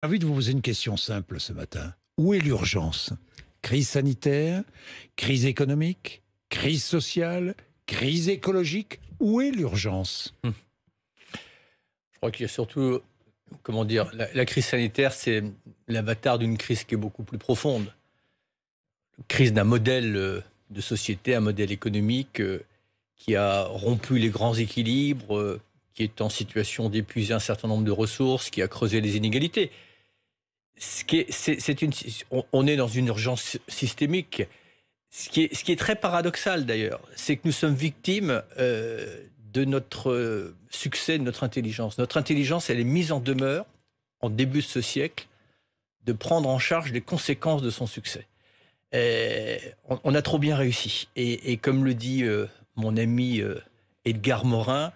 J'ai envie de vous poser une question simple ce matin. Où est l'urgence? Crise sanitaire, crise économique, crise sociale, crise écologique? Où est l'urgence? Je crois qu'il y a surtout, comment dire, la crise sanitaire, c'est l'avatar d'une crise qui est beaucoup plus profonde. Crise d'un modèle de société, un modèle économique qui a rompu les grands équilibres, qui est en situation d'épuiser un certain nombre de ressources, qui a creusé les inégalités. On est dans une urgence systémique. Ce qui est très paradoxal d'ailleurs, c'est que nous sommes victimes de notre succès, de notre intelligence. Notre intelligence, elle est mise en demeure, en début de ce siècle, de prendre en charge les conséquences de son succès. On a trop bien réussi. Et comme le dit mon ami Edgar Morin,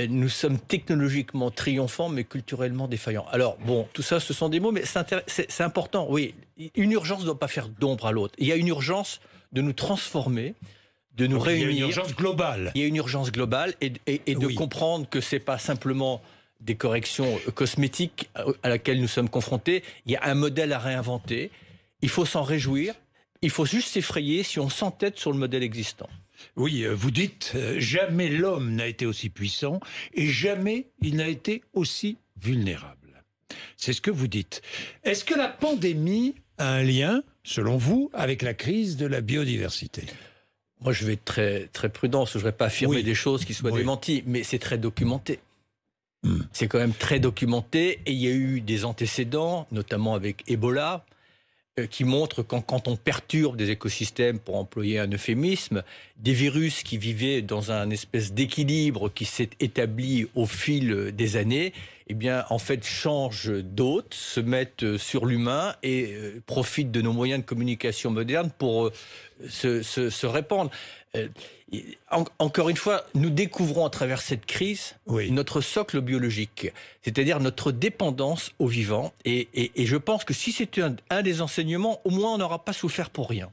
nous sommes technologiquement triomphants, mais culturellement défaillants. Alors, bon, tout ça, ce sont des mots, mais c'est important. Oui, une urgence ne doit pas faire d'ombre à l'autre. Il y a une urgence de nous transformer, de nous réunir. Il y a une urgence globale. Il y a une urgence globale et de comprendre que ce n'est pas simplement des corrections cosmétiques à laquelle nous sommes confrontés. Il y a un modèle à réinventer. Il faut s'en réjouir. Il faut juste s'effrayer si on s'entête sur le modèle existant. Oui, vous dites, jamais l'homme n'a été aussi puissant et jamais il n'a été aussi vulnérable. C'est ce que vous dites. Est-ce que la pandémie a un lien, selon vous, avec la crise de la biodiversité? Moi, je vais être très, très prudent, parce que je ne voudrais pas affirmer des choses qui soient démenties, mais c'est très documenté. C'est quand même très documenté, et il y a eu des antécédents, notamment avec Ebola, qui montrent que quand on perturbe des écosystèmes, pour employer un euphémisme, des virus qui vivaient dans un espèce d'équilibre qui s'est établi au fil des années, eh bien, en fait, changent d'hôte, se mettent sur l'humain et profitent de nos moyens de communication modernes pour se répandre. Encore une fois, nous découvrons à travers cette crise notre socle biologique, c'est-à-dire notre dépendance au vivant. Et je pense que si c'était un des enseignements, au moins on n'aura pas souffert pour rien.